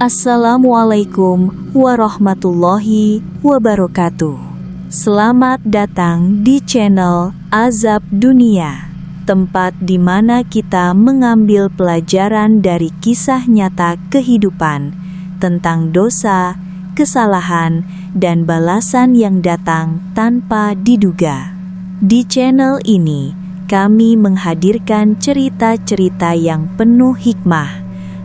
Assalamualaikum warahmatullahi wabarakatuh. Selamat datang di channel Azab Dunia, tempat di mana kita mengambil pelajaran dari kisah nyata kehidupan tentang dosa, kesalahan, dan balasan yang datang tanpa diduga. Di channel ini, kami menghadirkan cerita-cerita yang penuh hikmah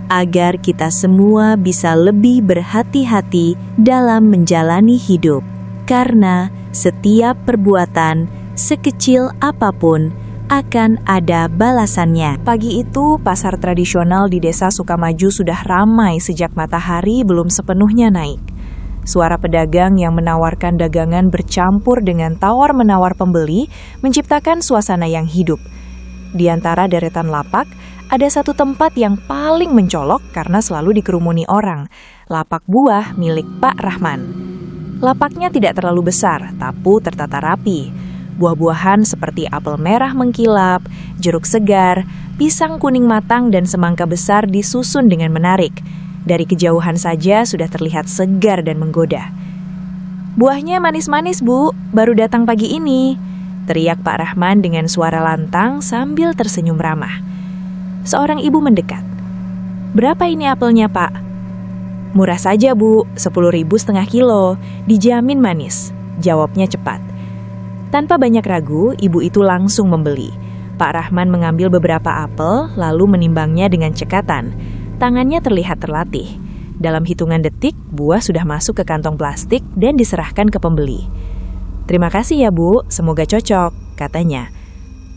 agar kita semua bisa lebih berhati-hati dalam menjalani hidup. Karena setiap perbuatan, sekecil apapun, akan ada balasannya. Pagi itu, pasar tradisional di desa Sukamaju sudah ramai sejak matahari belum sepenuhnya naik. Suara pedagang yang menawarkan dagangan bercampur dengan tawar-menawar pembeli menciptakan suasana yang hidup. Di antara deretan lapak, ada satu tempat yang paling mencolok karena selalu dikerumuni orang, lapak buah milik Pak Rahman. Lapaknya tidak terlalu besar, tapi tertata rapi. Buah-buahan seperti apel merah mengkilap, jeruk segar, pisang kuning matang, dan semangka besar disusun dengan menarik. Dari kejauhan saja sudah terlihat segar dan menggoda. "Buahnya manis-manis, Bu, baru datang pagi ini," teriak Pak Rahman dengan suara lantang sambil tersenyum ramah. Seorang ibu mendekat. "Berapa ini apelnya, Pak?" "Murah saja, Bu, 10.000 setengah kilo, dijamin manis," jawabnya cepat. Tanpa banyak ragu, ibu itu langsung membeli. Pak Rahman mengambil beberapa apel, lalu menimbangnya dengan cekatan. Tangannya terlihat terlatih. Dalam hitungan detik, buah sudah masuk ke kantong plastik dan diserahkan ke pembeli. "Terima kasih ya, Bu, semoga cocok," katanya.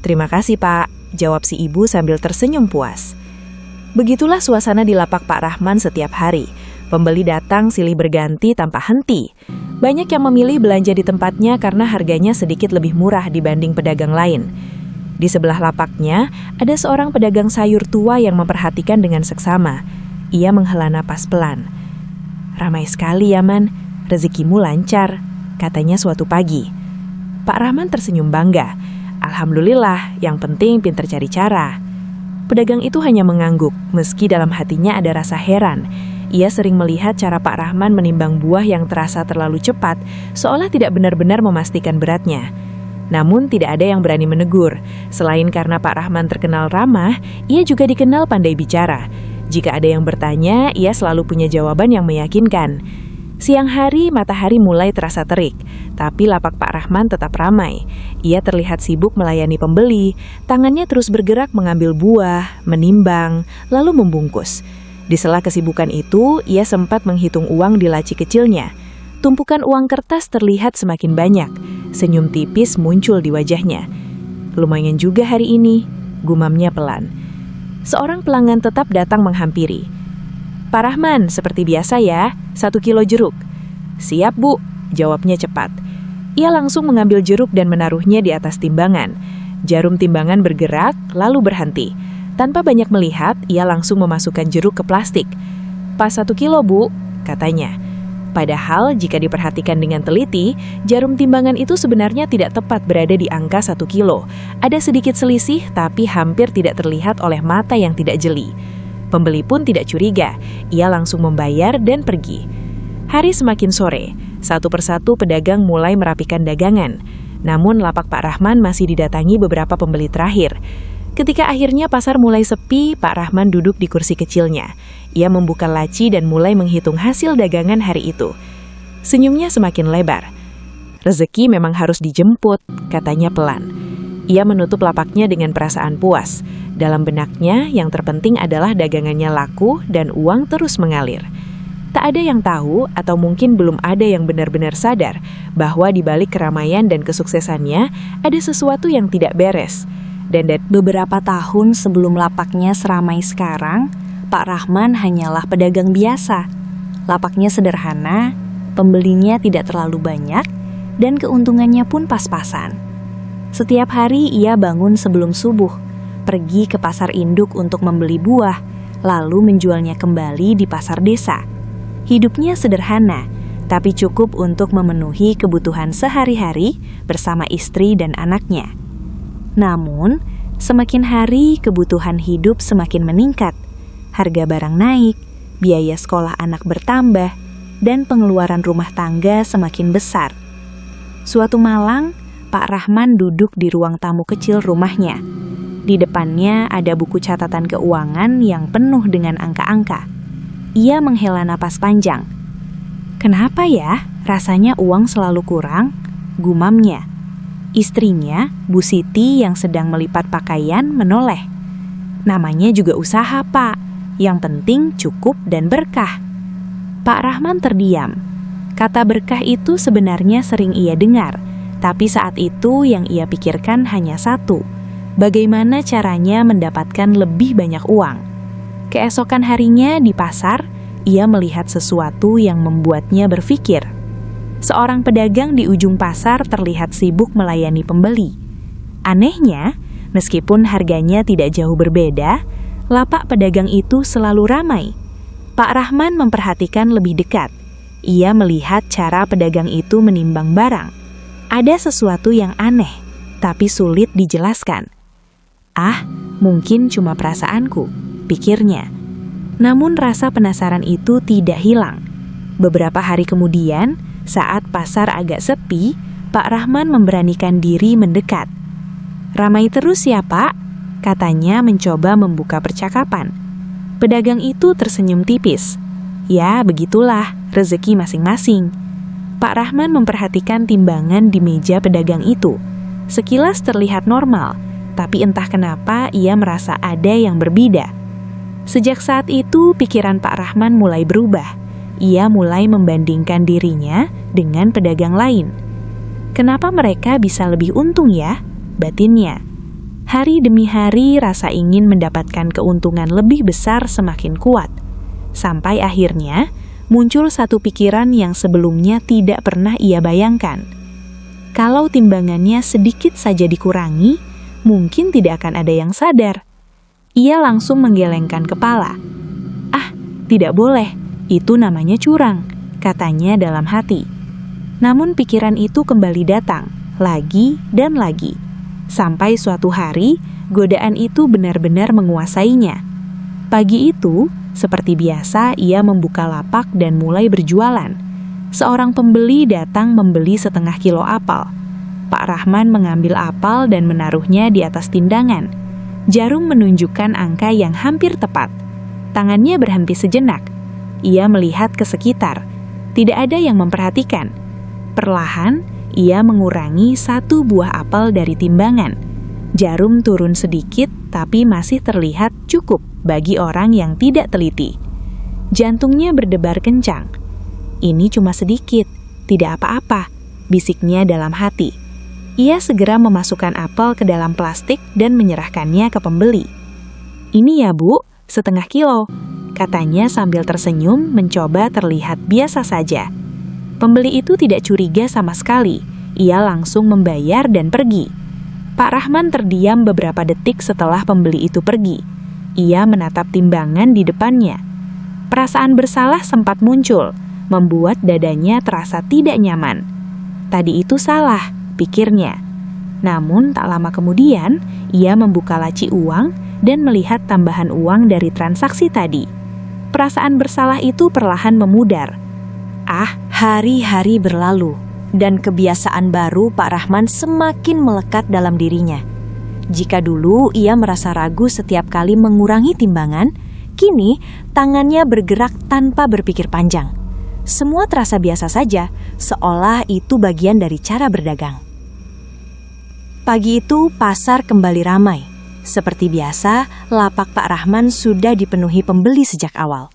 "Terima kasih, Pak," jawab si ibu sambil tersenyum puas. Begitulah suasana di lapak Pak Rahman setiap hari. Pembeli datang silih berganti tanpa henti. Banyak yang memilih belanja di tempatnya karena harganya sedikit lebih murah dibanding pedagang lain. Di sebelah lapaknya, ada seorang pedagang sayur tua yang memperhatikan dengan seksama. Ia menghela napas pelan. "Ramai sekali ya, Man. Rezekimu lancar," katanya suatu pagi. Pak Rahman tersenyum bangga. "Alhamdulillah, yang penting pintar cari cara." Pedagang itu hanya mengangguk, meski dalam hatinya ada rasa heran. Ia sering melihat cara Pak Rahman menimbang buah yang terasa terlalu cepat, seolah tidak benar-benar memastikan beratnya. Namun tidak ada yang berani menegur. Selain karena Pak Rahman terkenal ramah, ia juga dikenal pandai bicara. Jika ada yang bertanya, ia selalu punya jawaban yang meyakinkan. Siang hari, matahari mulai terasa terik, tapi lapak Pak Rahman tetap ramai. Ia terlihat sibuk melayani pembeli, tangannya terus bergerak mengambil buah, menimbang, lalu membungkus. Di sela kesibukan itu, ia sempat menghitung uang di laci kecilnya. Tumpukan uang kertas terlihat semakin banyak, senyum tipis muncul di wajahnya. "Lumayan juga hari ini," gumamnya pelan. Seorang pelanggan tetap datang menghampiri. "Pak Rahman, seperti biasa ya, 1 kilo jeruk." "Siap, Bu," jawabnya cepat. Ia langsung mengambil jeruk dan menaruhnya di atas timbangan. Jarum timbangan bergerak, lalu berhenti. Tanpa banyak melihat, ia langsung memasukkan jeruk ke plastik. "Pas 1 kilo, Bu," katanya. Padahal, jika diperhatikan dengan teliti, jarum timbangan itu sebenarnya tidak tepat berada di angka 1 kilo. Ada sedikit selisih, tapi hampir tidak terlihat oleh mata yang tidak jeli. Pembeli pun tidak curiga, ia langsung membayar dan pergi. Hari semakin sore, satu persatu pedagang mulai merapikan dagangan. Namun lapak Pak Rahman masih didatangi beberapa pembeli terakhir. Ketika akhirnya pasar mulai sepi, Pak Rahman duduk di kursi kecilnya. Ia membuka laci dan mulai menghitung hasil dagangan hari itu. Senyumnya semakin lebar. "Rezeki memang harus dijemput," katanya pelan. Ia menutup lapaknya dengan perasaan puas. Dalam benaknya, yang terpenting adalah dagangannya laku dan uang terus mengalir. Tak ada yang tahu, atau mungkin belum ada yang benar-benar sadar, bahwa di balik keramaian dan kesuksesannya, ada sesuatu yang tidak beres. Dan beberapa tahun sebelum lapaknya seramai sekarang, Pak Rahman hanyalah pedagang biasa. Lapaknya sederhana, pembelinya tidak terlalu banyak, dan keuntungannya pun pas-pasan. Setiap hari ia bangun sebelum subuh, pergi ke pasar induk untuk membeli buah, lalu menjualnya kembali di pasar desa. Hidupnya sederhana, tapi cukup untuk memenuhi kebutuhan sehari-hari bersama istri dan anaknya. Namun, semakin hari kebutuhan hidup semakin meningkat. Harga barang naik, biaya sekolah anak bertambah, dan pengeluaran rumah tangga semakin besar. Suatu malam, Pak Rahman duduk di ruang tamu kecil rumahnya. Di depannya ada buku catatan keuangan yang penuh dengan angka-angka. Ia menghela napas panjang. "Kenapa ya, rasanya uang selalu kurang?" gumamnya. Istrinya, Bu Siti yang sedang melipat pakaian, menoleh. "Namanya juga usaha, Pak. Yang penting cukup dan berkah." Pak Rahman terdiam. Kata berkah itu sebenarnya sering ia dengar, tapi saat itu yang ia pikirkan hanya satu: bagaimana caranya mendapatkan lebih banyak uang. Keesokan harinya di pasar, ia melihat sesuatu yang membuatnya berpikir. Seorang pedagang di ujung pasar terlihat sibuk melayani pembeli. Anehnya, meskipun harganya tidak jauh berbeda, lapak pedagang itu selalu ramai. Pak Rahman memperhatikan lebih dekat. Ia melihat cara pedagang itu menimbang barang. Ada sesuatu yang aneh, tapi sulit dijelaskan. "Ah, mungkin cuma perasaanku," pikirnya. Namun rasa penasaran itu tidak hilang. Beberapa hari kemudian, saat pasar agak sepi, Pak Rahman memberanikan diri mendekat. "Ramai terus ya, Pak?" katanya mencoba membuka percakapan. Pedagang itu tersenyum tipis. "Ya, begitulah, rezeki masing-masing." Pak Rahman memperhatikan timbangan di meja pedagang itu. Sekilas terlihat normal, tapi entah kenapa ia merasa ada yang berbeda. Sejak saat itu, pikiran Pak Rahman mulai berubah. Ia mulai membandingkan dirinya dengan pedagang lain. "Kenapa mereka bisa lebih untung ya?" batinnya. Hari demi hari, rasa ingin mendapatkan keuntungan lebih besar semakin kuat. Sampai akhirnya, muncul satu pikiran yang sebelumnya tidak pernah ia bayangkan. Kalau timbangannya sedikit saja dikurangi, mungkin tidak akan ada yang sadar. Ia langsung menggelengkan kepala. "Ah, tidak boleh, itu namanya curang," katanya dalam hati. Namun pikiran itu kembali datang, lagi dan lagi. Sampai suatu hari, godaan itu benar-benar menguasainya. Pagi itu, seperti biasa, ia membuka lapak dan mulai berjualan. Seorang pembeli datang membeli 1/2 kilo apel. Pak Rahman mengambil apel dan menaruhnya di atas timbangan. Jarum menunjukkan angka yang hampir tepat. Tangannya berhenti sejenak. Ia melihat ke sekitar. Tidak ada yang memperhatikan. Perlahan, ia mengurangi 1 buah apel dari timbangan. Jarum turun sedikit, tapi masih terlihat cukup bagi orang yang tidak teliti. Jantungnya berdebar kencang. "Ini cuma sedikit, tidak apa-apa," bisiknya dalam hati. Ia segera memasukkan apel ke dalam plastik dan menyerahkannya ke pembeli. "Ini ya, Bu, 1/2 kilo," katanya sambil tersenyum mencoba terlihat biasa saja. Pembeli itu tidak curiga sama sekali. Ia langsung membayar dan pergi. Pak Rahman terdiam beberapa detik setelah pembeli itu pergi. Ia menatap timbangan di depannya. Perasaan bersalah sempat muncul, membuat dadanya terasa tidak nyaman. Tadi itu salah, pikirnya. Namun tak lama kemudian, ia membuka laci uang dan melihat tambahan uang dari transaksi tadi. Perasaan bersalah itu perlahan memudar. Hari-hari berlalu, dan kebiasaan baru Pak Rahman semakin melekat dalam dirinya. Jika dulu ia merasa ragu setiap kali mengurangi timbangan, kini tangannya bergerak tanpa berpikir panjang. Semua terasa biasa saja, seolah itu bagian dari cara berdagang. Pagi itu pasar kembali ramai. Seperti biasa, lapak Pak Rahman sudah dipenuhi pembeli sejak awal.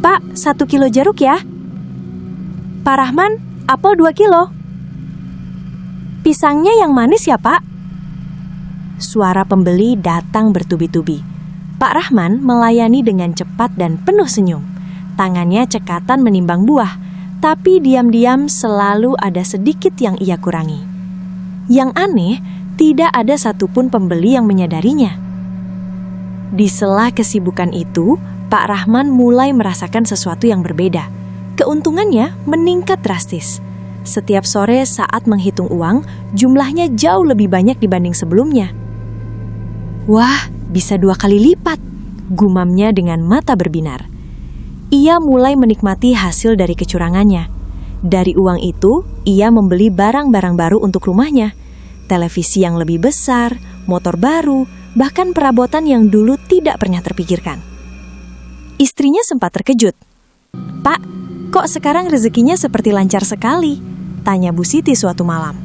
"Pak, 1 kilo jeruk ya?" "Pak Rahman, apel 2 kilo. Pisangnya yang manis ya, Pak?" Suara pembeli datang bertubi-tubi. Pak Rahman melayani dengan cepat dan penuh senyum. Tangannya cekatan menimbang buah, tapi diam-diam selalu ada sedikit yang ia kurangi. Yang aneh, tidak ada satupun pembeli yang menyadarinya. Di sela kesibukan itu, Pak Rahman mulai merasakan sesuatu yang berbeda. Keuntungannya meningkat drastis. Setiap sore saat menghitung uang, jumlahnya jauh lebih banyak dibanding sebelumnya. "Wah, bisa 2 kali lipat," gumamnya dengan mata berbinar. Ia mulai menikmati hasil dari kecurangannya. Dari uang itu, ia membeli barang-barang baru untuk rumahnya. Televisi yang lebih besar, motor baru, bahkan perabotan yang dulu tidak pernah terpikirkan. Istrinya sempat terkejut. "Pak, kok sekarang rezekinya seperti lancar sekali?" tanya Bu Siti suatu malam.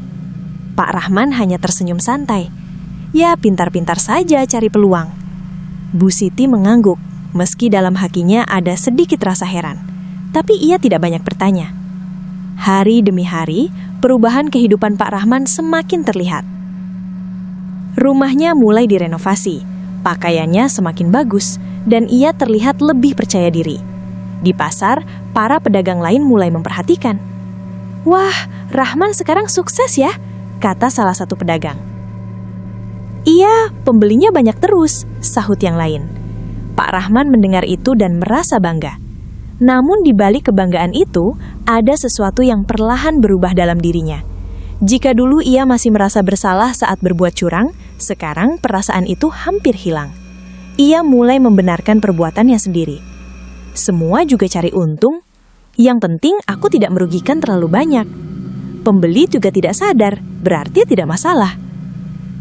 Pak Rahman hanya tersenyum santai. "Ya, pintar-pintar saja cari peluang." Bu Siti mengangguk, meski dalam hatinya ada sedikit rasa heran. Tapi ia tidak banyak bertanya. Hari demi hari, perubahan kehidupan Pak Rahman semakin terlihat. Rumahnya mulai direnovasi, pakaiannya semakin bagus, dan ia terlihat lebih percaya diri. Di pasar, para pedagang lain mulai memperhatikan. "Wah, Rahman sekarang sukses ya," kata salah satu pedagang. "Iya, pembelinya banyak terus," sahut yang lain. Pak Rahman mendengar itu dan merasa bangga. Namun di balik kebanggaan itu, ada sesuatu yang perlahan berubah dalam dirinya. Jika dulu ia masih merasa bersalah saat berbuat curang, sekarang perasaan itu hampir hilang. Ia mulai membenarkan perbuatannya sendiri. Semua juga cari untung. Yang penting aku tidak merugikan terlalu banyak. Pembeli juga tidak sadar, berarti tidak masalah.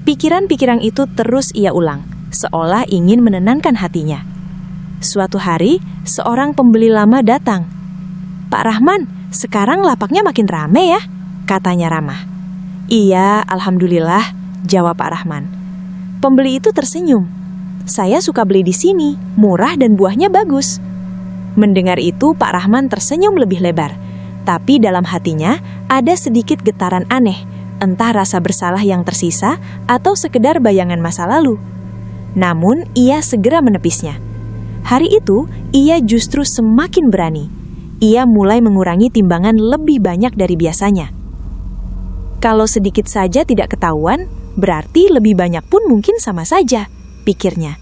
Pikiran-pikiran itu terus ia ulang, seolah ingin menenangkan hatinya. Suatu hari, seorang pembeli lama datang. "Pak Rahman, sekarang lapaknya makin rame ya?" katanya ramah. "Iya, alhamdulillah," jawab Pak Rahman. Pembeli itu tersenyum. "Saya suka beli di sini, murah dan buahnya bagus." Mendengar itu, Pak Rahman tersenyum lebih lebar. Tapi dalam hatinya ada sedikit getaran aneh, entah rasa bersalah yang tersisa atau sekedar bayangan masa lalu. Namun, ia segera menepisnya. Hari itu, ia justru semakin berani. Ia mulai mengurangi timbangan lebih banyak dari biasanya. Kalau sedikit saja tidak ketahuan, berarti lebih banyak pun mungkin sama saja, pikirnya.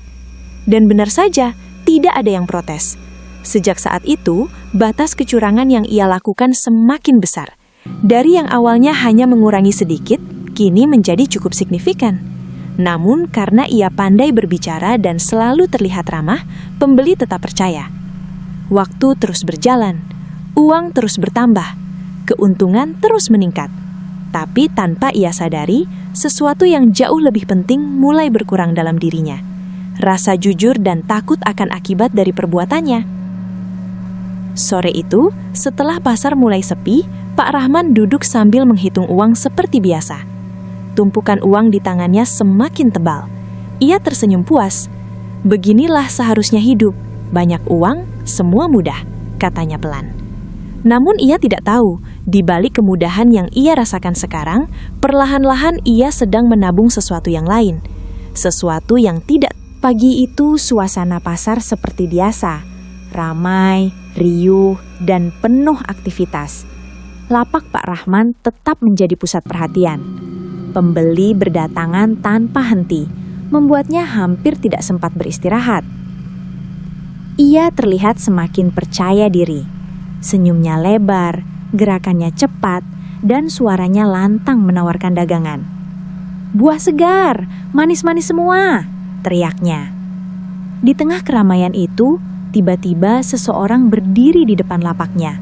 Dan benar saja, tidak ada yang protes. Sejak saat itu, batas kecurangan yang ia lakukan semakin besar. Dari yang awalnya hanya mengurangi sedikit, kini menjadi cukup signifikan. Namun karena ia pandai berbicara dan selalu terlihat ramah, pembeli tetap percaya. Waktu terus berjalan, uang terus bertambah, keuntungan terus meningkat. Tapi tanpa ia sadari, sesuatu yang jauh lebih penting mulai berkurang dalam dirinya. Rasa jujur dan takut akan akibat dari perbuatannya. Sore itu, setelah pasar mulai sepi, Pak Rahman duduk sambil menghitung uang seperti biasa. Tumpukan uang di tangannya semakin tebal. Ia tersenyum puas. "Beginilah seharusnya hidup. Banyak uang, semua mudah," katanya pelan. Namun ia tidak tahu, di balik kemudahan yang ia rasakan sekarang, perlahan-lahan ia sedang menabung sesuatu yang lain. Sesuatu yang tidak. Pagi itu suasana pasar seperti biasa. Ramai, riuh, dan penuh aktivitas. Lapak Pak Rahman tetap menjadi pusat perhatian. Pembeli berdatangan tanpa henti, membuatnya hampir tidak sempat beristirahat. Ia terlihat semakin percaya diri. Senyumnya lebar, gerakannya cepat, dan suaranya lantang menawarkan dagangan. "Buah segar, manis-manis semua," teriaknya. Di tengah keramaian itu, tiba-tiba seseorang berdiri di depan lapaknya.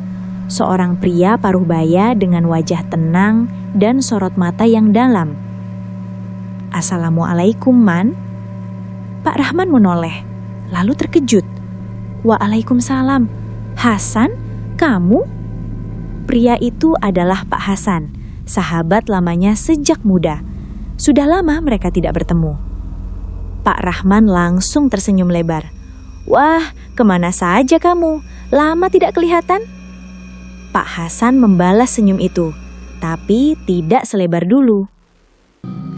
Seorang pria paruh baya dengan wajah tenang dan sorot mata yang dalam. "Assalamualaikum, Man." Pak Rahman menoleh, lalu terkejut. "Waalaikumsalam. Hasan, kamu?" Pria itu adalah Pak Hasan, sahabat lamanya sejak muda. Sudah lama mereka tidak bertemu. Pak Rahman langsung tersenyum lebar. "Wah, kemana saja kamu? Lama tidak kelihatan?" Pak Hasan membalas senyum itu, tapi tidak selebar dulu.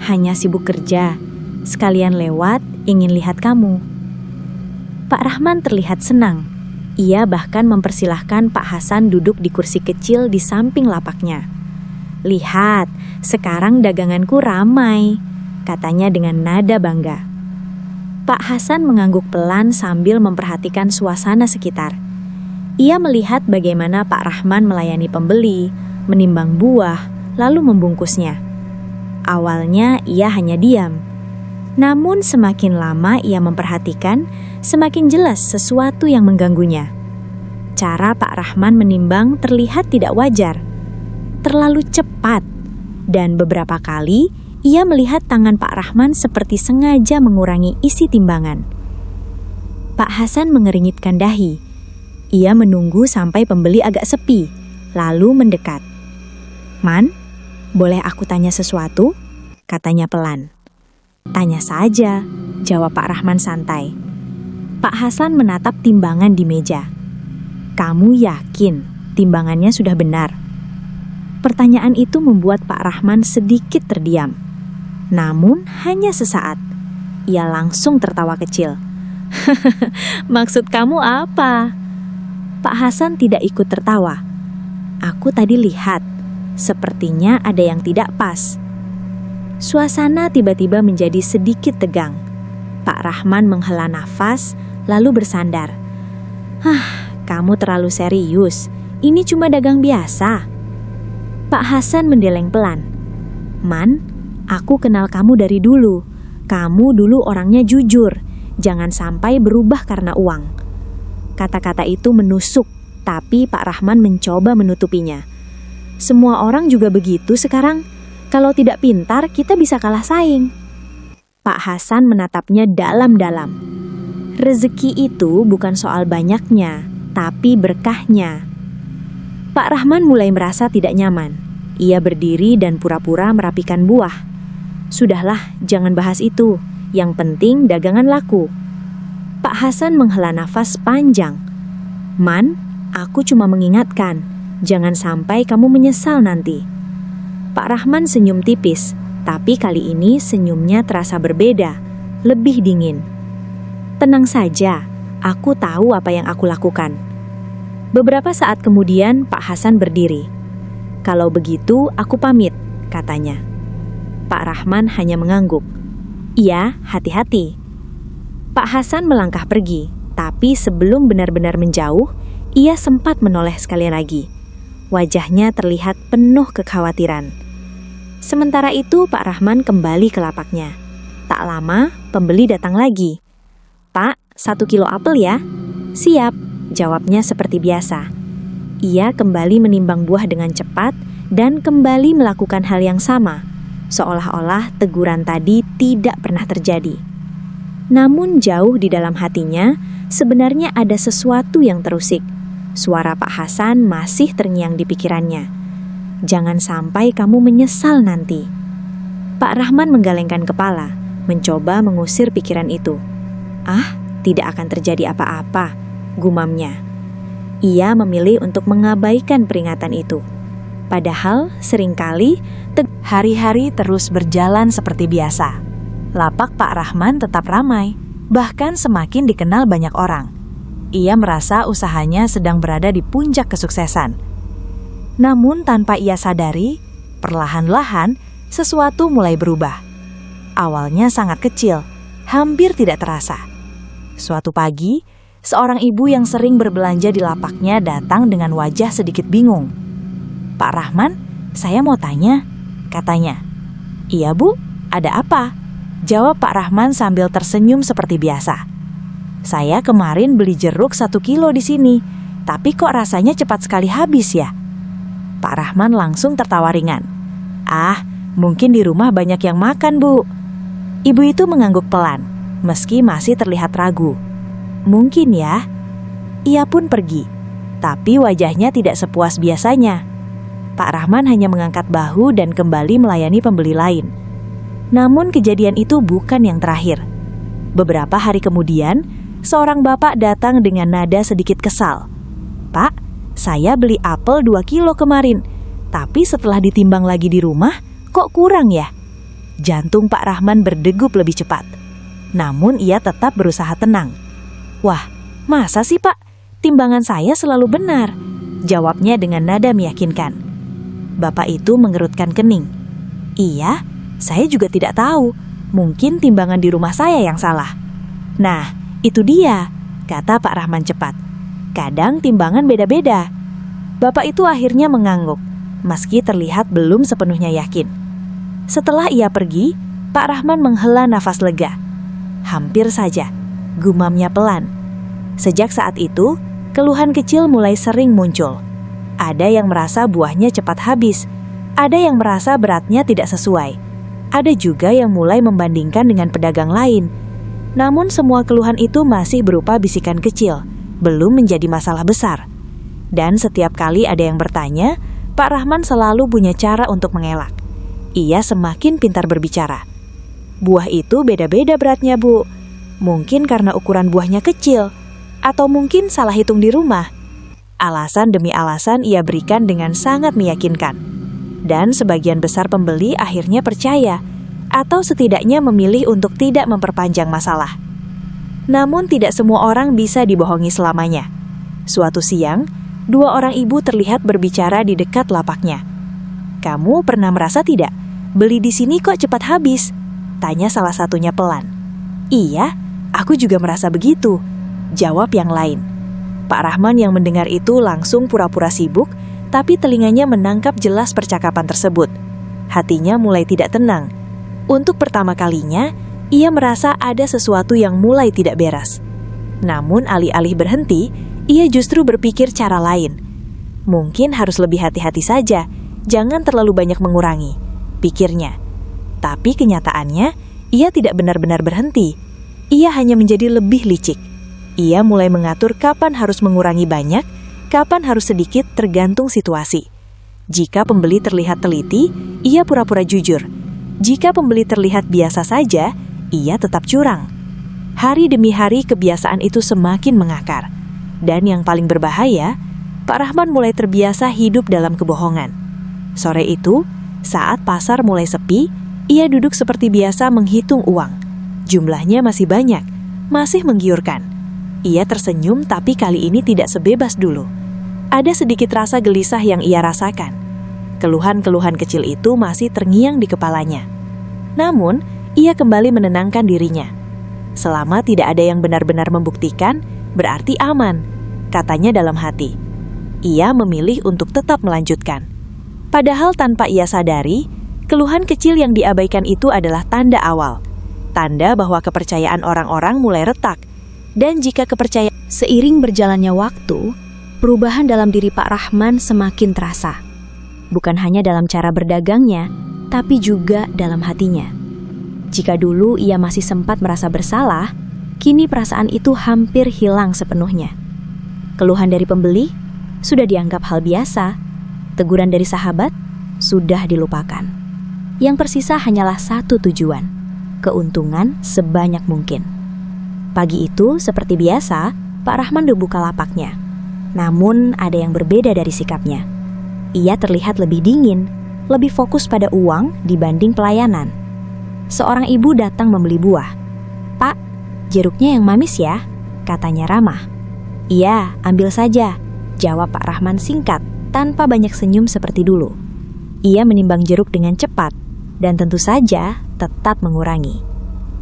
"Hanya sibuk kerja, sekalian lewat ingin lihat kamu." Pak Rahman terlihat senang. Ia bahkan mempersilahkan Pak Hasan duduk di kursi kecil di samping lapaknya. "Lihat, sekarang daganganku ramai," katanya dengan nada bangga. Pak Hasan mengangguk pelan sambil memperhatikan suasana sekitar. Ia melihat bagaimana Pak Rahman melayani pembeli, menimbang buah, lalu membungkusnya. Awalnya ia hanya diam. Namun semakin lama ia memperhatikan, semakin jelas sesuatu yang mengganggunya. Cara Pak Rahman menimbang terlihat tidak wajar, terlalu cepat, dan beberapa kali ia melihat tangan Pak Rahman seperti sengaja mengurangi isi timbangan. Pak Hasan mengeringitkan dahi. Ia menunggu sampai pembeli agak sepi, lalu mendekat. "Man, boleh aku tanya sesuatu?" katanya pelan. "Tanya saja," jawab Pak Rahman santai. Pak Hasan menatap timbangan di meja. "Kamu yakin timbangannya sudah benar?" Pertanyaan itu membuat Pak Rahman sedikit terdiam. Namun hanya sesaat. Ia langsung tertawa kecil. "Maksud kamu apa?" Pak Hasan tidak ikut tertawa. "Aku tadi lihat, sepertinya ada yang tidak pas." Suasana tiba-tiba menjadi sedikit tegang. Pak Rahman menghela nafas, lalu bersandar. "Kamu terlalu serius. Ini cuma dagang biasa." Pak Hasan mendeleng pelan. "Man, aku kenal kamu dari dulu. Kamu dulu orangnya jujur. Jangan sampai berubah karena uang." Kata-kata itu menusuk, tapi Pak Rahman mencoba menutupinya. "Semua orang juga begitu sekarang. Kalau tidak pintar, kita bisa kalah saing." Pak Hasan menatapnya dalam-dalam. Rezeki itu bukan soal banyaknya, tapi berkahnya. Pak Rahman mulai merasa tidak nyaman. Ia berdiri dan pura-pura merapikan buah. "Sudahlah, jangan bahas itu. Yang penting dagangan laku." Pak Hasan menghela nafas panjang. "Man, aku cuma mengingatkan. Jangan sampai kamu menyesal nanti." Pak Rahman senyum tipis, tapi kali ini senyumnya terasa berbeda, lebih dingin. "Tenang saja, aku tahu apa yang aku lakukan." Beberapa saat kemudian Pak Hasan berdiri. "Kalau begitu aku pamit," katanya. Pak Rahman hanya mengangguk. "Iya, hati-hati." Pak Hasan melangkah pergi, tapi sebelum benar-benar menjauh, ia sempat menoleh sekali lagi. Wajahnya terlihat penuh kekhawatiran. Sementara itu Pak Rahman kembali ke lapaknya. Tak lama, pembeli datang lagi. "Pak, 1 kilo apel ya?" "Siap," jawabnya seperti biasa. Ia kembali menimbang buah dengan cepat dan kembali melakukan hal yang sama, seolah-olah teguran tadi tidak pernah terjadi. Namun jauh di dalam hatinya, sebenarnya ada sesuatu yang terusik. Suara Pak Hasan masih terngiang di pikirannya. "Jangan sampai kamu menyesal nanti." Pak Rahman menggelengkan kepala, mencoba mengusir pikiran itu. Tidak akan terjadi apa-apa," gumamnya. Ia memilih untuk mengabaikan peringatan itu. Padahal seringkali hari-hari terus berjalan seperti biasa. Lapak Pak Rahman tetap ramai, bahkan semakin dikenal banyak orang. Ia merasa usahanya sedang berada di puncak kesuksesan. Namun tanpa ia sadari, perlahan-lahan sesuatu mulai berubah. Awalnya sangat kecil, hampir tidak terasa. Suatu pagi, seorang ibu yang sering berbelanja di lapaknya datang dengan wajah sedikit bingung. "Pak Rahman, saya mau tanya," katanya. "Iya Bu, ada apa?" jawab Pak Rahman sambil tersenyum seperti biasa. "Saya kemarin beli jeruk 1 kilo di sini, tapi kok rasanya cepat sekali habis ya?" Pak Rahman langsung tertawa ringan. Mungkin di rumah banyak yang makan, Bu." Ibu itu mengangguk pelan, meski masih terlihat ragu. "Mungkin ya." Ia pun pergi, tapi wajahnya tidak sepuas biasanya. Pak Rahman hanya mengangkat bahu dan kembali melayani pembeli lain. Namun kejadian itu bukan yang terakhir. Beberapa hari kemudian, seorang bapak datang dengan nada sedikit kesal. "Pak, saya beli apel 2 kilo kemarin, tapi setelah ditimbang lagi di rumah, kok kurang ya?" Jantung Pak Rahman berdegup lebih cepat. Namun ia tetap berusaha tenang. "Wah, masa sih Pak? Timbangan saya selalu benar," jawabnya dengan nada meyakinkan. Bapak itu mengerutkan kening. "Iya, saya juga tidak tahu. Mungkin timbangan di rumah saya yang salah." "Nah, itu dia," kata Pak Rahman cepat. "Kadang timbangan beda-beda." Bapak itu akhirnya mengangguk, meski terlihat belum sepenuhnya yakin. Setelah ia pergi, Pak Rahman menghela nafas lega. Hampir saja, gumamnya pelan. Sejak saat itu, keluhan kecil mulai sering muncul. Ada yang merasa buahnya cepat habis, ada yang merasa beratnya tidak sesuai. Ada juga yang mulai membandingkan dengan pedagang lain. Namun semua keluhan itu masih berupa bisikan kecil, belum menjadi masalah besar. Dan setiap kali ada yang bertanya, Pak Rahman selalu punya cara untuk mengelak. Ia semakin pintar berbicara. Buah itu beda-beda beratnya, Bu. Mungkin karena ukuran buahnya kecil, atau mungkin salah hitung di rumah. Alasan demi alasan ia berikan dengan sangat meyakinkan. Dan sebagian besar pembeli akhirnya percaya, atau setidaknya memilih untuk tidak memperpanjang masalah. Namun tidak semua orang bisa dibohongi selamanya. Suatu siang, 2 orang ibu terlihat berbicara di dekat lapaknya. "Kamu pernah merasa tidak? Beli di sini kok cepat habis?" tanya salah satunya pelan. "Iya, aku juga merasa begitu," jawab yang lain. Pak Rahman yang mendengar itu langsung pura-pura sibuk, tapi telinganya menangkap jelas percakapan tersebut. Hatinya mulai tidak tenang. Untuk pertama kalinya, ia merasa ada sesuatu yang mulai tidak beres. Namun alih-alih berhenti, ia justru berpikir cara lain. Mungkin harus lebih hati-hati saja, jangan terlalu banyak mengurangi, pikirnya. Tapi kenyataannya, ia tidak benar-benar berhenti. Ia hanya menjadi lebih licik. Ia mulai mengatur kapan harus mengurangi banyak, kapan harus sedikit tergantung situasi. Jika pembeli terlihat teliti, ia pura-pura jujur. Jika pembeli terlihat biasa saja, ia tetap curang. Hari demi hari kebiasaan itu semakin mengakar. Dan yang paling berbahaya, Pak Rahman mulai terbiasa hidup dalam kebohongan. Sore itu, saat pasar mulai sepi, ia duduk seperti biasa menghitung uang. Jumlahnya masih banyak, masih menggiurkan. Ia tersenyum tapi kali ini tidak sebebas dulu. Ada sedikit rasa gelisah yang ia rasakan. Keluhan-keluhan kecil itu masih terngiang di kepalanya. Namun, ia kembali menenangkan dirinya. Selama tidak ada yang benar-benar membuktikan, berarti aman, katanya dalam hati. Ia memilih untuk tetap melanjutkan. Padahal tanpa ia sadari, keluhan kecil yang diabaikan itu adalah tanda awal. Tanda bahwa kepercayaan orang-orang mulai retak. Dan jika kepercayaan seiring berjalannya waktu, perubahan dalam diri Pak Rahman semakin terasa. Bukan hanya dalam cara berdagangnya, tapi juga dalam hatinya. Jika dulu ia masih sempat merasa bersalah, kini perasaan itu hampir hilang sepenuhnya. Keluhan dari pembeli sudah dianggap hal biasa. Teguran dari sahabat sudah dilupakan. Yang tersisa hanyalah satu tujuan, keuntungan sebanyak mungkin. Pagi itu, seperti biasa, Pak Rahman membuka lapaknya. Namun, ada yang berbeda dari sikapnya. Ia terlihat lebih dingin, lebih fokus pada uang dibanding pelayanan. Seorang ibu datang membeli buah. "Pak, jeruknya yang manis ya," katanya ramah. "Iya, ambil saja," jawab Pak Rahman singkat, tanpa banyak senyum seperti dulu. Ia menimbang jeruk dengan cepat, dan tentu saja tetap mengurangi.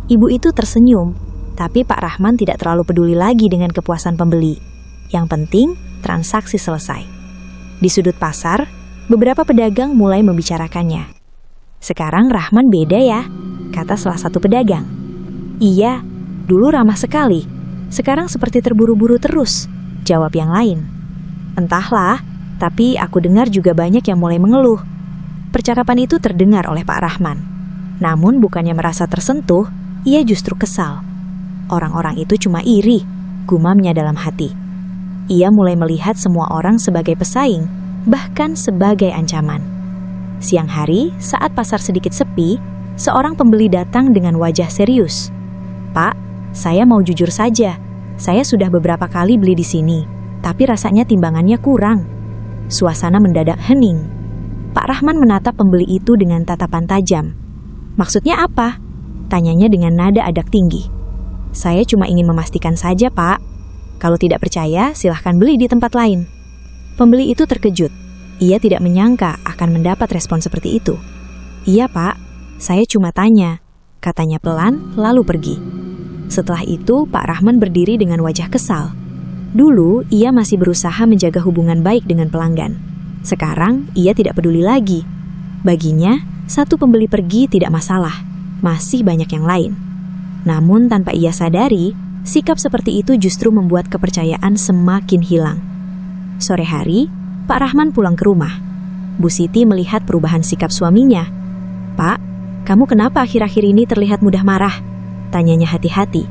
Ibu itu tersenyum, tapi Pak Rahman tidak terlalu peduli lagi dengan kepuasan pembeli. Yang penting, transaksi selesai. Di sudut pasar, beberapa pedagang mulai membicarakannya. "Sekarang Rahman beda ya," kata salah satu pedagang. "Iya, dulu ramah sekali. Sekarang seperti terburu-buru terus," jawab yang lain. "Entahlah, tapi aku dengar juga banyak yang mulai mengeluh." Percakapan itu terdengar oleh Pak Rahman. Namun bukannya merasa tersentuh, ia justru kesal. Orang-orang itu cuma iri, gumamnya dalam hati. Ia mulai melihat semua orang sebagai pesaing, bahkan sebagai ancaman. Siang hari, saat pasar sedikit sepi, seorang pembeli datang dengan wajah serius. "Pak, saya mau jujur saja. Saya sudah beberapa kali beli di sini, tapi rasanya timbangannya kurang." Suasana mendadak hening. Pak Rahman menatap pembeli itu dengan tatapan tajam. "Maksudnya apa?" tanyanya dengan nada adak tinggi. "Saya cuma ingin memastikan saja, Pak. Kalau tidak percaya, silahkan beli di tempat lain." Pembeli itu terkejut. Ia tidak menyangka akan mendapat respon seperti itu. "Iya, Pak. Saya cuma tanya," katanya pelan, lalu pergi. Setelah itu, Pak Rahman berdiri dengan wajah kesal. Dulu, ia masih berusaha menjaga hubungan baik dengan pelanggan. Sekarang, ia tidak peduli lagi. Baginya, satu pembeli pergi tidak masalah. masih banyak yang lain. Namun tanpa ia sadari, sikap seperti itu justru membuat kepercayaan semakin hilang. Sore hari, Pak Rahman pulang ke rumah. Bu Siti melihat perubahan sikap suaminya. "Pak, kamu kenapa akhir-akhir ini terlihat mudah marah?" tanyanya hati-hati.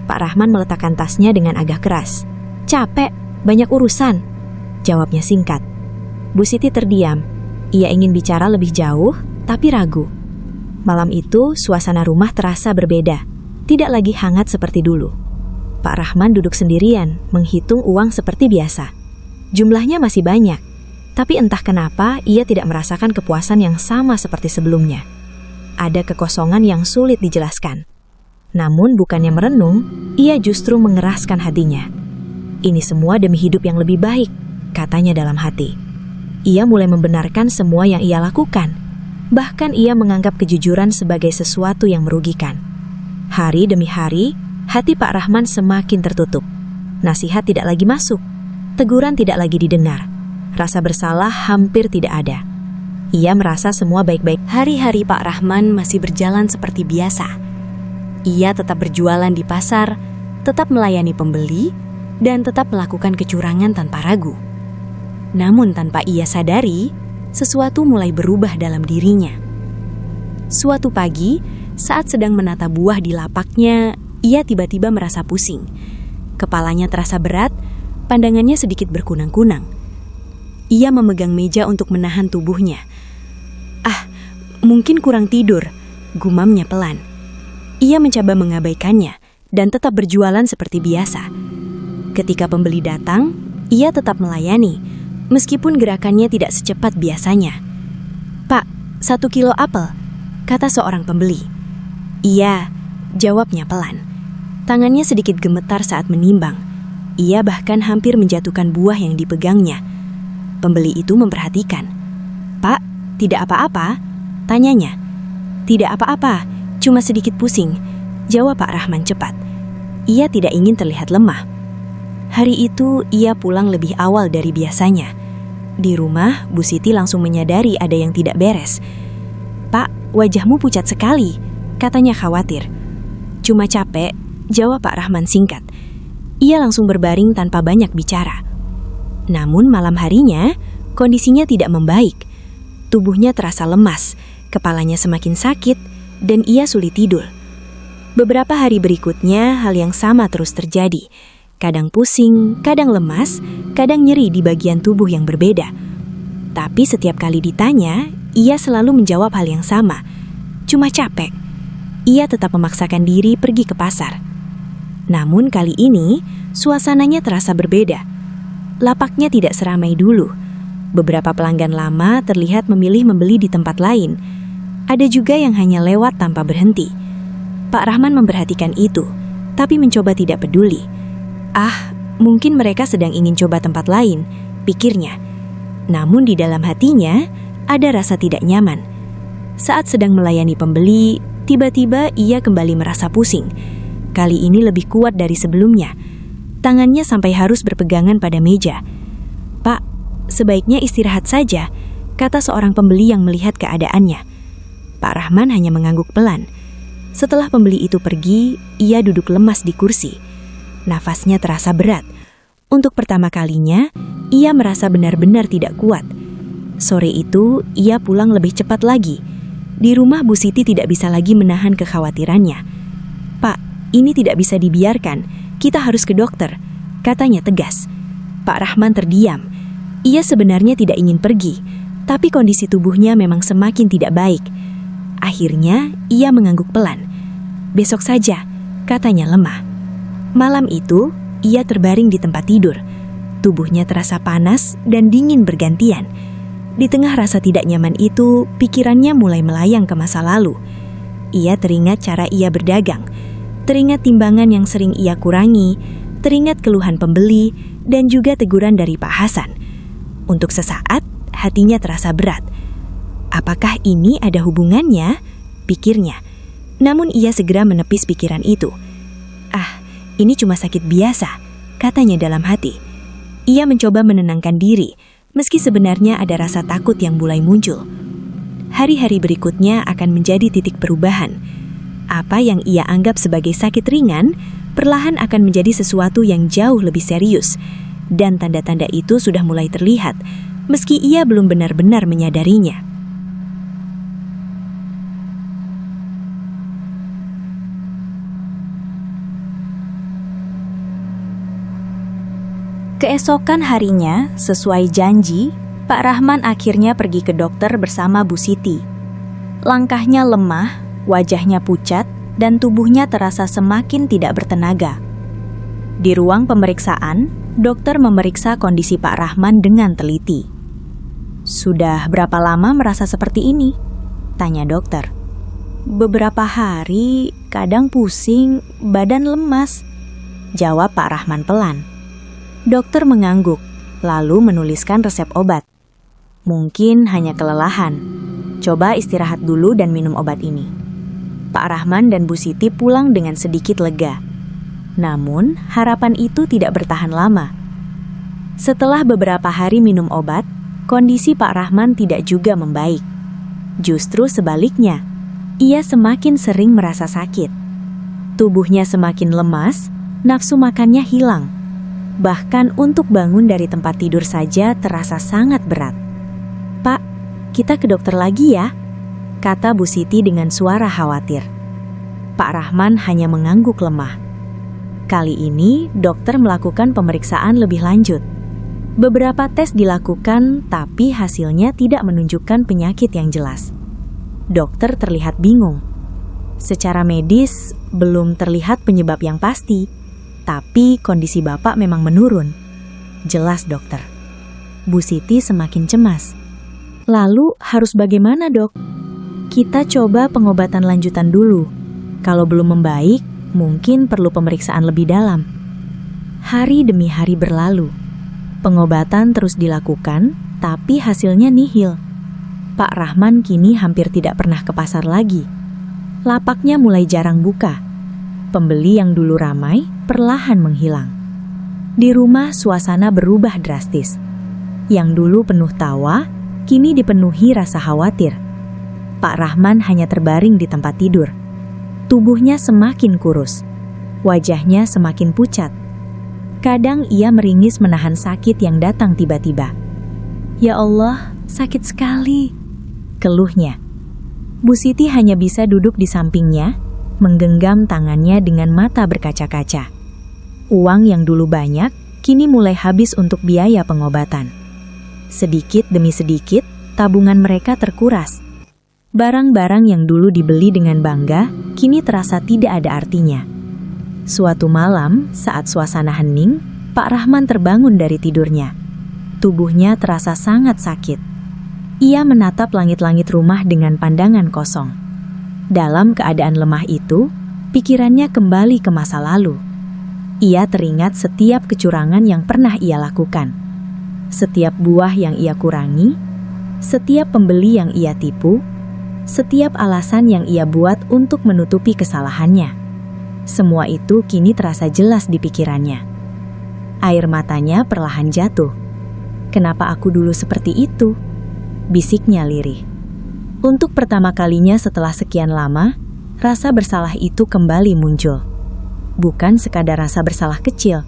Pak Rahman meletakkan tasnya dengan agak keras. "Capek, banyak urusan," jawabnya singkat. Bu Siti terdiam. Ia ingin bicara lebih jauh, tapi ragu. Malam itu, suasana rumah terasa berbeda. Tidak lagi hangat seperti dulu. Pak Rahman duduk sendirian, menghitung uang seperti biasa. Jumlahnya masih banyak, tapi entah kenapa ia tidak merasakan kepuasan yang sama seperti sebelumnya. Ada kekosongan yang sulit dijelaskan. Namun bukannya merenung, ia justru mengeraskan hatinya. "Ini semua demi hidup yang lebih baik," katanya dalam hati. Ia mulai membenarkan semua yang ia lakukan. Bahkan ia menganggap kejujuran sebagai sesuatu yang merugikan. Hari demi hari, hati Pak Rahman semakin tertutup. Nasihat tidak lagi masuk. Teguran tidak lagi didengar. Rasa bersalah hampir tidak ada. Ia merasa semua baik-baik. Hari-hari Pak Rahman masih berjalan seperti biasa. Ia tetap berjualan di pasar, tetap melayani pembeli, dan tetap melakukan kecurangan tanpa ragu. Namun tanpa ia sadari, sesuatu mulai berubah dalam dirinya. Suatu pagi, saat sedang menata buah di lapaknya, ia tiba-tiba merasa pusing. Kepalanya terasa berat, pandangannya sedikit berkunang-kunang. Ia memegang meja untuk menahan tubuhnya. Mungkin kurang tidur, gumamnya pelan. Ia mencoba mengabaikannya dan tetap berjualan seperti biasa. Ketika pembeli datang, ia tetap melayani, meskipun gerakannya tidak secepat biasanya. "Pak, 1 kilo apel," kata seorang pembeli. "Iya," jawabnya pelan. Tangannya sedikit gemetar saat menimbang. Ia bahkan hampir menjatuhkan buah yang dipegangnya. Pembeli itu memperhatikan. "Pak, tidak apa-apa?" tanyanya. "Tidak apa-apa, cuma sedikit pusing," jawab Pak Rahman cepat. Ia tidak ingin terlihat lemah. Hari itu ia pulang lebih awal dari biasanya. Di rumah, Bu Siti langsung menyadari ada yang tidak beres. "Pak, wajahmu pucat sekali," katanya khawatir. "Cuma capek," jawab Pak Rahman singkat. Ia langsung berbaring tanpa banyak bicara. Namun malam harinya, kondisinya tidak membaik. Tubuhnya terasa lemas, kepalanya semakin sakit, dan ia sulit tidur. Beberapa hari berikutnya, hal yang sama terus terjadi. Kadang pusing, kadang lemas, kadang nyeri di bagian tubuh yang berbeda. Tapi setiap kali ditanya, ia selalu menjawab hal yang sama. "Cuma capek." Ia tetap memaksakan diri pergi ke pasar. Namun kali ini, suasananya terasa berbeda. Lapaknya tidak seramai dulu. Beberapa pelanggan lama terlihat memilih membeli di tempat lain. Ada juga yang hanya lewat tanpa berhenti. Pak Rahman memperhatikan itu, tapi mencoba tidak peduli. Mungkin mereka sedang ingin coba tempat lain, pikirnya. Namun di dalam hatinya, ada rasa tidak nyaman. Saat sedang melayani pembeli, tiba-tiba ia kembali merasa pusing. Kali ini lebih kuat dari sebelumnya. Tangannya sampai harus berpegangan pada meja. "Pak, sebaiknya istirahat saja," kata seorang pembeli yang melihat keadaannya. Pak Rahman hanya mengangguk pelan. Setelah pembeli itu pergi, ia duduk lemas di kursi. Nafasnya terasa berat. Untuk pertama kalinya, ia merasa benar-benar tidak kuat. Sore itu, ia pulang lebih cepat lagi. Di rumah Bu Siti tidak bisa lagi menahan kekhawatirannya. "Pak, ini tidak bisa dibiarkan. Kita harus ke dokter," katanya tegas. Pak Rahman terdiam. Ia sebenarnya tidak ingin pergi, tapi kondisi tubuhnya memang semakin tidak baik. Akhirnya, ia mengangguk pelan. "Besok saja," katanya lemah. Malam itu, ia terbaring di tempat tidur. Tubuhnya terasa panas dan dingin bergantian. Di tengah rasa tidak nyaman itu, pikirannya mulai melayang ke masa lalu. Ia teringat cara ia berdagang, teringat timbangan yang sering ia kurangi, teringat keluhan pembeli, dan juga teguran dari Pak Hasan. Untuk sesaat, hatinya terasa berat. Apakah ini ada hubungannya? Pikirnya. Namun ia segera menepis pikiran itu. Ini cuma sakit biasa, katanya dalam hati. Ia mencoba menenangkan diri, meski sebenarnya ada rasa takut yang mulai muncul. Hari-hari berikutnya akan menjadi titik perubahan. Apa yang ia anggap sebagai sakit ringan, perlahan akan menjadi sesuatu yang jauh lebih serius. Dan tanda-tanda itu sudah mulai terlihat, meski ia belum benar-benar menyadarinya. Keesokan harinya, sesuai janji, Pak Rahman akhirnya pergi ke dokter bersama Bu Siti. Langkahnya lemah, wajahnya pucat, dan tubuhnya terasa semakin tidak bertenaga. Di ruang pemeriksaan, dokter memeriksa kondisi Pak Rahman dengan teliti. "Sudah berapa lama merasa seperti ini?" tanya dokter. "Beberapa hari, kadang pusing, badan lemas," jawab Pak Rahman pelan. Dokter mengangguk, lalu menuliskan resep obat. "Mungkin hanya kelelahan. Coba istirahat dulu dan minum obat ini." Pak Rahman dan Bu Siti pulang dengan sedikit lega. Namun, harapan itu tidak bertahan lama. Setelah beberapa hari minum obat, kondisi Pak Rahman tidak juga membaik. Justru sebaliknya, ia semakin sering merasa sakit. Tubuhnya semakin lemas, nafsu makannya hilang. Bahkan untuk bangun dari tempat tidur saja terasa sangat berat. "Pak, kita ke dokter lagi ya," kata Bu Siti dengan suara khawatir. Pak Rahman hanya mengangguk lemah. Kali ini dokter melakukan pemeriksaan lebih lanjut. Beberapa tes dilakukan, tapi hasilnya tidak menunjukkan penyakit yang jelas. Dokter terlihat bingung. Secara medis, belum terlihat penyebab yang pasti. Tapi kondisi Bapak memang menurun. Jelas dokter. Bu Siti semakin cemas. "Lalu harus bagaimana, Dok?" "Kita coba pengobatan lanjutan dulu. Kalau belum membaik, mungkin perlu pemeriksaan lebih dalam." Hari demi hari berlalu. Pengobatan terus dilakukan, tapi hasilnya nihil. Pak Rahman kini hampir tidak pernah ke pasar lagi. Lapaknya mulai jarang buka. Pembeli yang dulu ramai perlahan menghilang. Di rumah suasana berubah drastis. Yang dulu penuh tawa, kini dipenuhi rasa khawatir. Pak Rahman hanya terbaring di tempat tidur. Tubuhnya semakin kurus. Wajahnya semakin pucat. Kadang ia meringis menahan sakit yang datang tiba-tiba. "Ya Allah, sakit sekali," keluhnya. Bu Siti hanya bisa duduk di sampingnya, menggenggam tangannya dengan mata berkaca-kaca. Uang yang dulu banyak, kini mulai habis untuk biaya pengobatan. Sedikit demi sedikit, tabungan mereka terkuras. Barang-barang yang dulu dibeli dengan bangga, kini terasa tidak ada artinya. Suatu malam, saat suasana hening, Pak Rahman terbangun dari tidurnya. Tubuhnya terasa sangat sakit. Ia menatap langit-langit rumah dengan pandangan kosong. Dalam keadaan lemah itu, pikirannya kembali ke masa lalu. Ia teringat setiap kecurangan yang pernah ia lakukan, setiap buah yang ia kurangi, setiap pembeli yang ia tipu, setiap alasan yang ia buat untuk menutupi kesalahannya. Semua itu kini terasa jelas di pikirannya. Air matanya perlahan jatuh. "Kenapa aku dulu seperti itu?" bisiknya lirih. Untuk pertama kalinya setelah sekian lama, rasa bersalah itu kembali muncul. Bukan sekadar rasa bersalah kecil,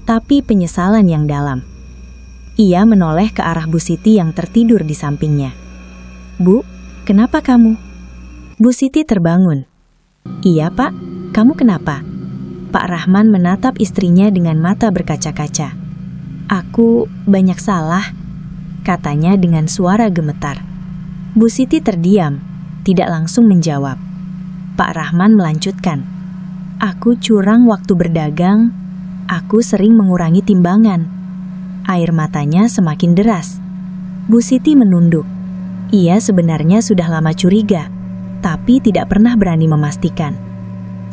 tapi penyesalan yang dalam. Ia menoleh ke arah Bu Siti yang tertidur di sampingnya. "Bu, kenapa kamu?" Bu Siti terbangun. "Iya, Pak, kamu kenapa?" Pak Rahman menatap istrinya dengan mata berkaca-kaca. "Aku banyak salah," katanya dengan suara gemetar. Bu Siti terdiam, tidak langsung menjawab. Pak Rahman melanjutkan, "Aku curang waktu berdagang, aku sering mengurangi timbangan." Air matanya semakin deras. Bu Siti menunduk. Ia sebenarnya sudah lama curiga, tapi tidak pernah berani memastikan.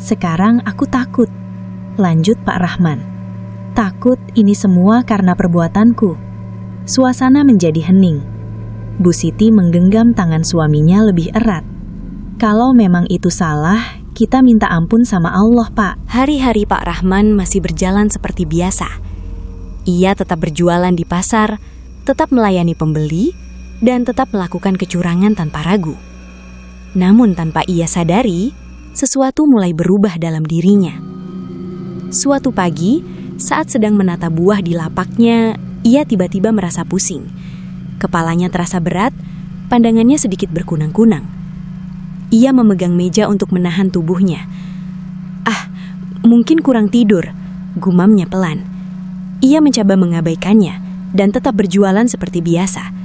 "Sekarang aku takut," lanjut Pak Rahman. "Takut ini semua karena perbuatanku." Suasana menjadi hening. Bu Siti menggenggam tangan suaminya lebih erat. "Kalau memang itu salah, kita minta ampun sama Allah, Pak." Hari-hari Pak Rahman masih berjalan seperti biasa. Ia tetap berjualan di pasar, tetap melayani pembeli, dan tetap melakukan kecurangan tanpa ragu. Namun tanpa ia sadari, sesuatu mulai berubah dalam dirinya. Suatu pagi, saat sedang menata buah di lapaknya, ia tiba-tiba merasa pusing. Kepalanya terasa berat, pandangannya sedikit berkunang-kunang. Ia memegang meja untuk menahan tubuhnya. "Ah, mungkin kurang tidur," gumamnya pelan. Ia mencoba mengabaikannya dan tetap berjualan seperti biasa.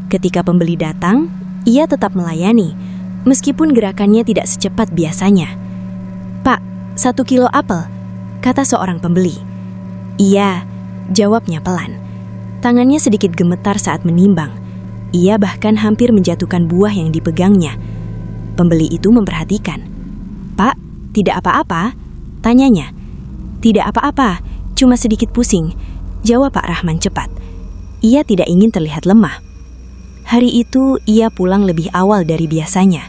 Ketika pembeli datang, ia tetap melayani, meskipun gerakannya tidak secepat biasanya. "Pak, 1 kilo apel," kata seorang pembeli. "Iya," jawabnya pelan. Tangannya sedikit gemetar saat menimbang. Ia bahkan hampir menjatuhkan buah yang dipegangnya. Pembeli itu memperhatikan. "Pak, tidak apa-apa?" tanyanya. "Tidak apa-apa, cuma sedikit pusing," jawab Pak Rahman cepat. Ia tidak ingin terlihat lemah. Hari itu ia pulang lebih awal dari biasanya.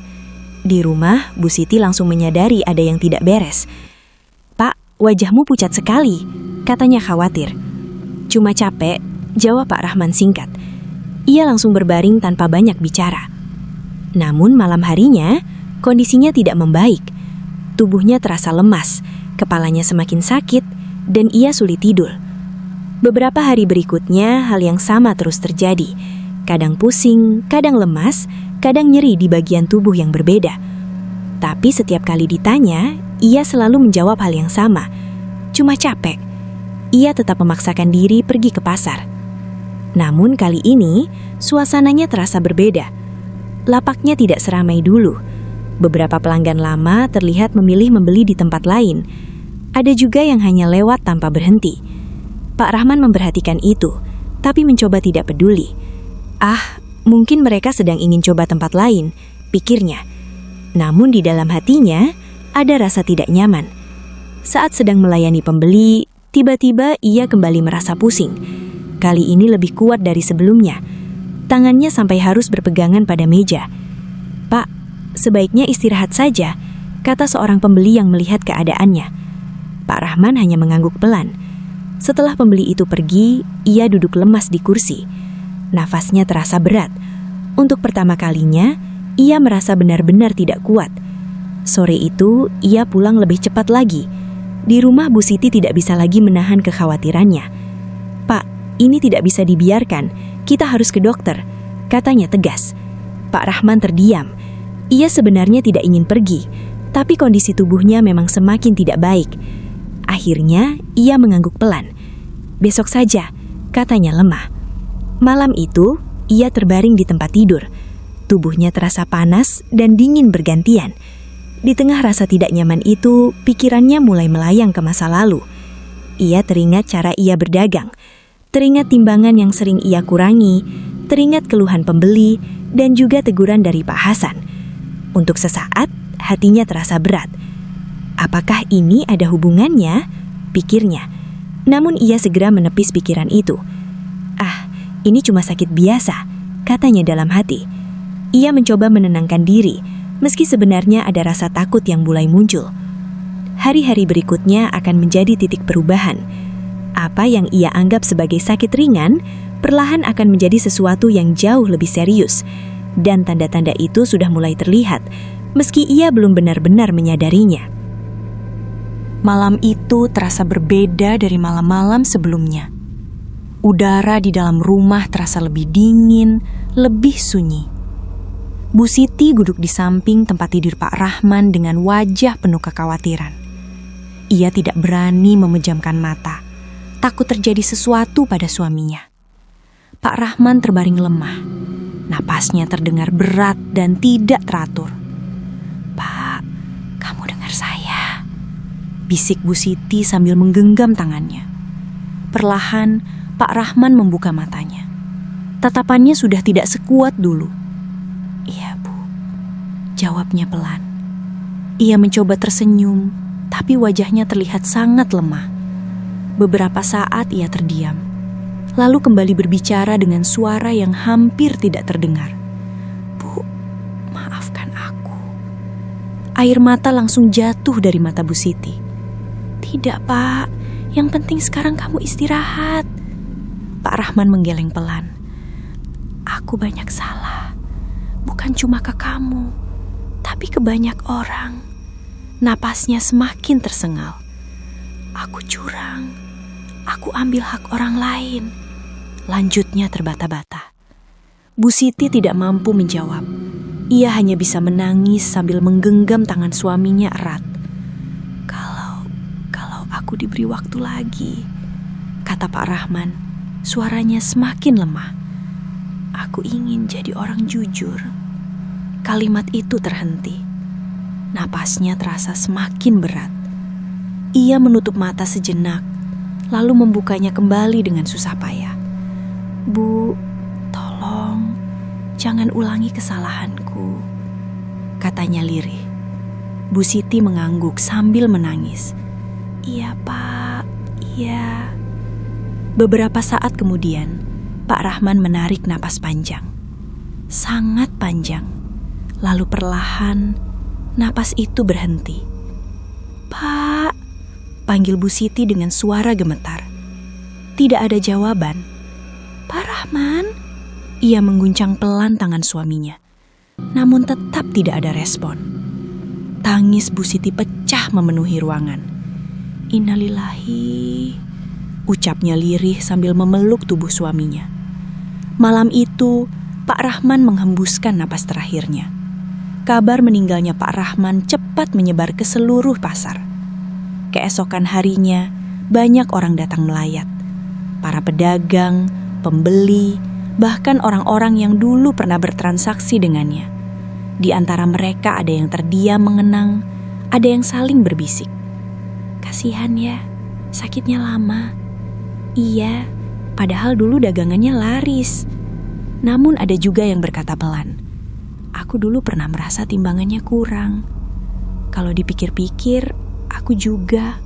Di rumah, Bu Siti langsung menyadari ada yang tidak beres. "Pak, wajahmu pucat sekali," katanya khawatir. "Cuma capek," jawab Pak Rahman singkat. Ia langsung berbaring tanpa banyak bicara. Namun malam harinya, kondisinya tidak membaik. Tubuhnya terasa lemas, kepalanya semakin sakit, dan ia sulit tidur. Beberapa hari berikutnya, hal yang sama terus terjadi. Kadang pusing, kadang lemas, kadang nyeri di bagian tubuh yang berbeda. Tapi setiap kali ditanya, ia selalu menjawab hal yang sama. "Cuma capek." Ia tetap memaksakan diri pergi ke pasar. Namun kali ini, suasananya terasa berbeda. Lapaknya tidak seramai dulu. Beberapa pelanggan lama terlihat memilih membeli di tempat lain. Ada juga yang hanya lewat tanpa berhenti. Pak Rahman memperhatikan itu, tapi mencoba tidak peduli. "Ah, mungkin mereka sedang ingin coba tempat lain," pikirnya. Namun di dalam hatinya, ada rasa tidak nyaman. Saat sedang melayani pembeli, tiba-tiba ia kembali merasa pusing. Kali ini lebih kuat dari sebelumnya. Tangannya sampai harus berpegangan pada meja. "Pak, sebaiknya istirahat saja," kata seorang pembeli yang melihat keadaannya. Pak Rahman hanya mengangguk pelan. Setelah pembeli itu pergi, ia duduk lemas di kursi. Nafasnya terasa berat. Untuk pertama kalinya, ia merasa benar-benar tidak kuat. Sore itu, ia pulang lebih cepat lagi. Di rumah Bu Siti tidak bisa lagi menahan kekhawatirannya. "Pak, ini tidak bisa dibiarkan. Kita harus ke dokter," katanya tegas. Pak Rahman terdiam. Ia sebenarnya tidak ingin pergi, tapi kondisi tubuhnya memang semakin tidak baik. Akhirnya, ia mengangguk pelan. "Besok saja," katanya lemah. Malam itu, ia terbaring di tempat tidur. Tubuhnya terasa panas dan dingin bergantian. Di tengah rasa tidak nyaman itu, pikirannya mulai melayang ke masa lalu. Ia teringat cara ia berdagang, teringat timbangan yang sering ia kurangi, teringat keluhan pembeli, dan juga teguran dari Pak Hasan. Untuk sesaat, hatinya terasa berat. Apakah ini ada hubungannya? Pikirnya. Namun ia segera menepis pikiran itu. "Ah, ini cuma sakit biasa," katanya dalam hati. Ia mencoba menenangkan diri, meski sebenarnya ada rasa takut yang mulai muncul. Hari-hari berikutnya akan menjadi titik perubahan. Apa yang ia anggap sebagai sakit ringan, perlahan akan menjadi sesuatu yang jauh lebih serius. Dan tanda-tanda itu sudah mulai terlihat, meski ia belum benar-benar menyadarinya. Malam itu terasa berbeda dari malam-malam sebelumnya. Udara di dalam rumah terasa lebih dingin, lebih sunyi. Bu Siti duduk di samping tempat tidur Pak Rahman dengan wajah penuh kekhawatiran. Ia tidak berani memejamkan mata, takut terjadi sesuatu pada suaminya. Pak Rahman terbaring lemah. Napasnya terdengar berat dan tidak teratur. "Pak, kamu dengar saya?" bisik Bu Siti sambil menggenggam tangannya. Perlahan, Pak Rahman membuka matanya. Tatapannya sudah tidak sekuat dulu. "Iya, Bu," jawabnya pelan. Ia mencoba tersenyum, tapi wajahnya terlihat sangat lemah. Beberapa saat ia terdiam, lalu kembali berbicara dengan suara yang hampir tidak terdengar. "Bu, maafkan aku." Air mata langsung jatuh dari mata Bu Siti. "Tidak, Pak. Yang penting sekarang kamu istirahat." Pak Rahman menggeleng pelan. "Aku banyak salah. Bukan cuma ke kamu, tapi ke banyak orang. Napasnya semakin tersengal. Aku curang. Aku ambil hak orang lain. Lanjutnya terbata-bata. Bu Siti tidak mampu menjawab. Ia hanya bisa menangis sambil menggenggam tangan suaminya erat. Kalau aku diberi waktu lagi, kata Pak Rahman, suaranya semakin lemah. Aku ingin jadi orang jujur. Kalimat itu terhenti. Napasnya terasa semakin berat. Ia menutup mata sejenak, lalu membukanya kembali dengan susah payah. Bu, tolong, jangan ulangi kesalahanku, katanya lirih. Bu Siti mengangguk sambil menangis. Iya, Pak, iya. Beberapa saat kemudian, Pak Rahman menarik napas panjang. Sangat panjang. Lalu perlahan, napas itu berhenti. Pak, panggil Bu Siti dengan suara gemetar. Tidak ada jawaban. Pak Rahman, ia mengguncang pelan tangan suaminya. Namun tetap tidak ada respon. Tangis Bu Siti pecah memenuhi ruangan. Innalillahi, ucapnya lirih sambil memeluk tubuh suaminya. Malam itu, Pak Rahman menghembuskan napas terakhirnya. Kabar meninggalnya Pak Rahman cepat menyebar ke seluruh pasar. Keesokan harinya, banyak orang datang melayat. Para pedagang, pembeli, bahkan orang-orang yang dulu pernah bertransaksi dengannya. Di antara mereka ada yang terdiam mengenang, ada yang saling berbisik. Kasihan ya, sakitnya lama. Iya, padahal dulu dagangannya laris. Namun ada juga yang berkata pelan, aku dulu pernah merasa timbangannya kurang. Kalau dipikir-pikir, aku juga.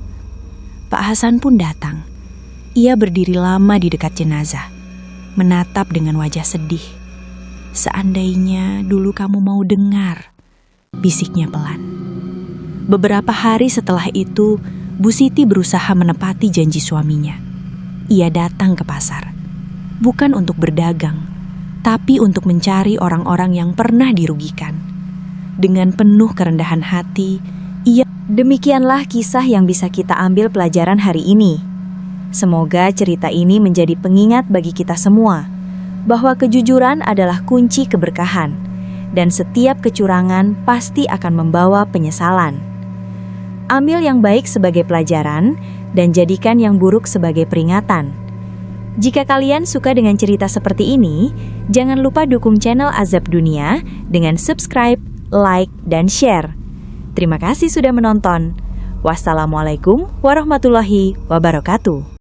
Pak Hasan pun datang. Ia berdiri lama di dekat jenazah, menatap dengan wajah sedih. Seandainya dulu kamu mau dengar, bisiknya pelan. Beberapa hari setelah itu, Bu Siti berusaha menepati janji suaminya. Ia datang ke pasar, bukan untuk berdagang, tapi untuk mencari orang-orang yang pernah dirugikan. Dengan penuh kerendahan hati, Demikianlah kisah yang bisa kita ambil pelajaran hari ini. Semoga cerita ini menjadi pengingat bagi kita semua, bahwa kejujuran adalah kunci keberkahan, dan setiap kecurangan pasti akan membawa penyesalan. Ambil yang baik sebagai pelajaran, dan jadikan yang buruk sebagai peringatan. Jika kalian suka dengan cerita seperti ini, jangan lupa dukung channel Azab Dunia dengan subscribe, like, dan share. Terima kasih sudah menonton. Wassalamualaikum warahmatullahi wabarakatuh.